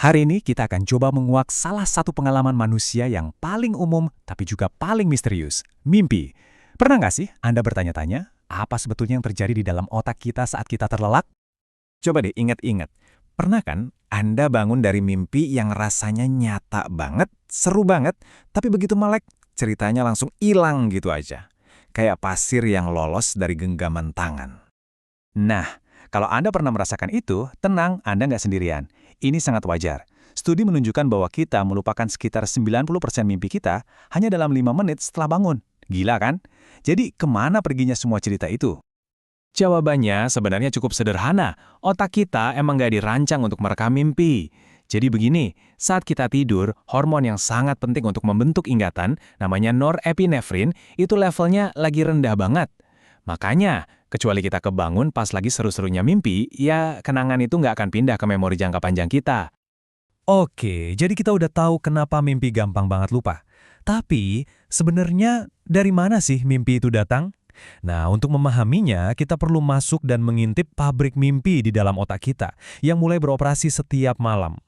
Hari ini kita akan coba menguak salah satu pengalaman manusia yang paling umum tapi juga paling misterius, mimpi. Pernah nggak sih Anda bertanya-tanya, apa sebetulnya yang terjadi di dalam otak kita saat kita terlelap? Coba deh ingat-ingat. Pernah kan Anda bangun dari mimpi yang rasanya nyata banget, seru banget, tapi begitu melek, ceritanya langsung hilang gitu aja. Kayak pasir yang lolos dari genggaman tangan. Nah, kalau Anda pernah merasakan itu, tenang, Anda nggak sendirian. Ini sangat wajar. Studi menunjukkan bahwa kita melupakan sekitar 90% mimpi kita hanya dalam 5 menit setelah bangun. Gila kan? Jadi, kemana perginya semua cerita itu? Jawabannya sebenarnya cukup sederhana. Otak kita emang nggak dirancang untuk merekam mimpi. Jadi begini, saat kita tidur, hormon yang sangat penting untuk membentuk ingatan, namanya norepinefrin, itu levelnya lagi rendah banget. Makanya, kecuali kita kebangun pas lagi seru-serunya mimpi, ya kenangan itu nggak akan pindah ke memori jangka panjang kita. Oke, jadi kita udah tahu kenapa mimpi gampang banget lupa. Tapi, sebenarnya dari mana sih mimpi itu datang? Nah, untuk memahaminya, kita perlu masuk dan mengintip pabrik mimpi di dalam otak kita, yang mulai beroperasi setiap malam.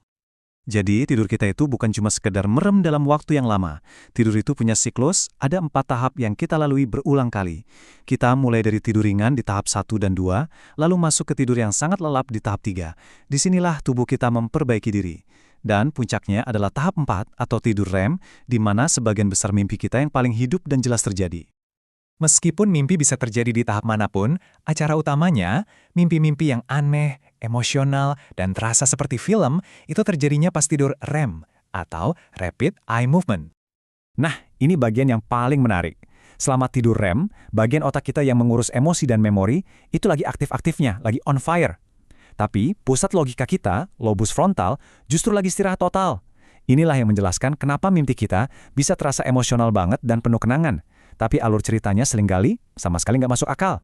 Jadi, tidur kita itu bukan cuma sekedar merem dalam waktu yang lama. Tidur itu punya siklus, ada 4 tahap yang kita lalui berulang kali. Kita mulai dari tidur ringan di tahap 1 dan 2, lalu masuk ke tidur yang sangat lelap di tahap 3. Disinilah tubuh kita memperbaiki diri. Dan puncaknya adalah tahap 4 atau tidur REM, di mana sebagian besar mimpi kita yang paling hidup dan jelas terjadi. Meskipun mimpi bisa terjadi di tahap manapun, acara utamanya, mimpi-mimpi yang aneh, emosional, dan terasa seperti film, itu terjadinya pas tidur REM, atau Rapid Eye Movement. Nah, ini bagian yang paling menarik. Selama tidur REM, bagian otak kita yang mengurus emosi dan memori, itu lagi aktif-aktifnya, lagi on fire. Tapi, pusat logika kita, lobus frontal, justru lagi istirahat total. Inilah yang menjelaskan kenapa mimpi kita bisa terasa emosional banget dan penuh kenangan. Tapi alur ceritanya seringkali sama sekali nggak masuk akal.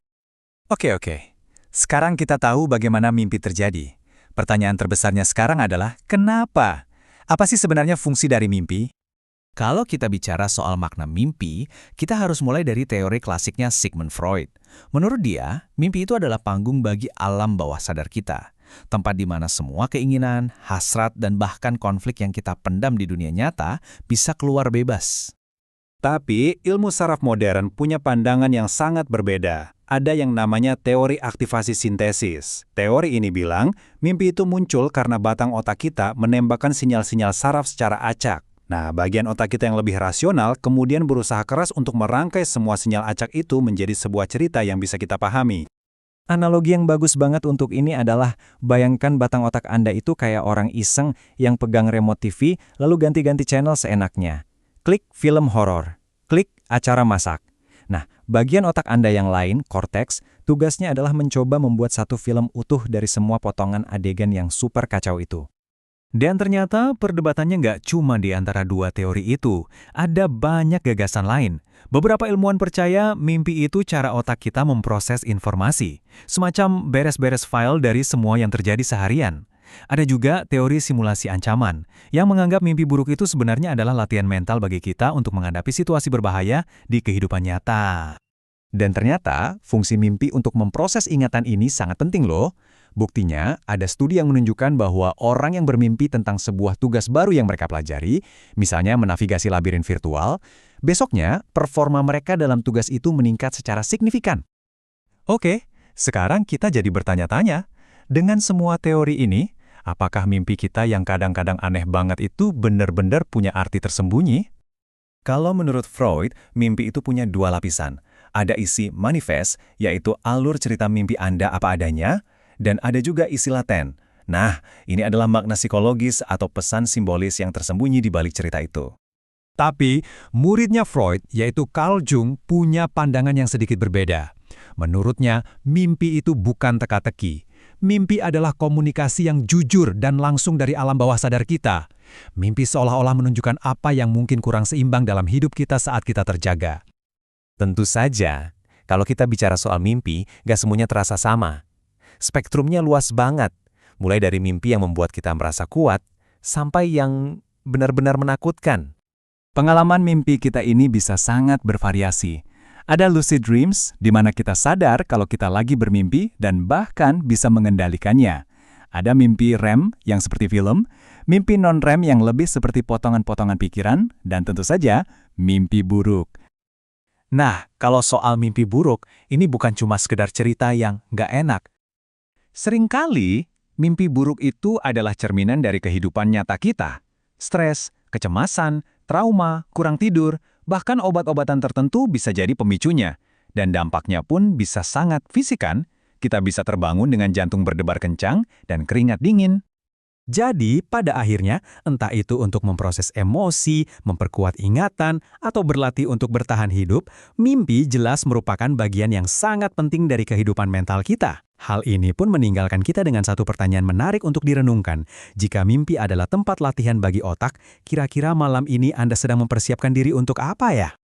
Oke. Sekarang kita tahu bagaimana mimpi terjadi. Pertanyaan terbesarnya sekarang adalah, kenapa? Apa sih sebenarnya fungsi dari mimpi? Kalau kita bicara soal makna mimpi, kita harus mulai dari teori klasiknya Sigmund Freud. Menurut dia, mimpi itu adalah panggung bagi alam bawah sadar kita. Tempat di mana semua keinginan, hasrat, dan bahkan konflik yang kita pendam di dunia nyata bisa keluar bebas. Tapi, ilmu saraf modern punya pandangan yang sangat berbeda. Ada yang namanya teori aktivasi sintesis. Teori ini bilang, mimpi itu muncul karena batang otak kita menembakkan sinyal-sinyal saraf secara acak. Nah, bagian otak kita yang lebih rasional kemudian berusaha keras untuk merangkai semua sinyal acak itu menjadi sebuah cerita yang bisa kita pahami. Analogi yang bagus banget untuk ini adalah, bayangkan batang otak Anda itu kayak orang iseng yang pegang remote TV lalu ganti-ganti channel seenaknya. Klik film horor, klik acara masak. Nah, bagian otak Anda yang lain, korteks, tugasnya adalah mencoba membuat satu film utuh dari semua potongan adegan yang super kacau itu. Dan ternyata perdebatannya nggak cuma di antara dua teori itu, ada banyak gagasan lain. Beberapa ilmuwan percaya mimpi itu cara otak kita memproses informasi, semacam beres-beres file dari semua yang terjadi seharian. Ada juga teori simulasi ancaman, yang menganggap mimpi buruk itu sebenarnya adalah latihan mental bagi kita untuk menghadapi situasi berbahaya di kehidupan nyata. Dan ternyata, fungsi mimpi untuk memproses ingatan ini sangat penting loh. Buktinya, ada studi yang menunjukkan bahwa orang yang bermimpi tentang sebuah tugas baru yang mereka pelajari, misalnya menavigasi labirin virtual, besoknya performa mereka dalam tugas itu meningkat secara signifikan. Oke, sekarang kita jadi bertanya-tanya, dengan semua teori ini, apakah mimpi kita yang kadang-kadang aneh banget itu benar-benar punya arti tersembunyi? Kalau menurut Freud, mimpi itu punya 2 lapisan. Ada isi manifest, yaitu alur cerita mimpi Anda apa adanya, dan ada juga isi laten. Nah, ini adalah makna psikologis atau pesan simbolis yang tersembunyi di balik cerita itu. Tapi, muridnya Freud, yaitu Carl Jung, punya pandangan yang sedikit berbeda. Menurutnya, mimpi itu bukan teka-teki. Mimpi adalah komunikasi yang jujur dan langsung dari alam bawah sadar kita. Mimpi seolah-olah menunjukkan apa yang mungkin kurang seimbang dalam hidup kita saat kita terjaga. Tentu saja, kalau kita bicara soal mimpi, gak semuanya terasa sama. Spektrumnya luas banget, mulai dari mimpi yang membuat kita merasa kuat, sampai yang benar-benar menakutkan. Pengalaman mimpi kita ini bisa sangat bervariasi. Ada lucid dreams, di mana kita sadar kalau kita lagi bermimpi dan bahkan bisa mengendalikannya. Ada mimpi REM yang seperti film, Mimpi non-REM yang lebih seperti potongan-potongan pikiran, dan tentu saja, mimpi buruk. Nah, kalau soal mimpi buruk, ini bukan cuma sekedar cerita yang nggak enak. Seringkali, mimpi buruk itu adalah cerminan dari kehidupan nyata kita. Stres, kecemasan, trauma, kurang tidur, bahkan obat-obatan tertentu bisa jadi pemicunya. Dan dampaknya pun bisa sangat fisik kan? Kita bisa terbangun dengan jantung berdebar kencang dan keringat dingin. Jadi, pada akhirnya, entah itu untuk memproses emosi, memperkuat ingatan, atau berlatih untuk bertahan hidup, mimpi jelas merupakan bagian yang sangat penting dari kehidupan mental kita. Hal ini pun meninggalkan kita dengan satu pertanyaan menarik untuk direnungkan. Jika mimpi adalah tempat latihan bagi otak, kira-kira malam ini Anda sedang mempersiapkan diri untuk apa ya?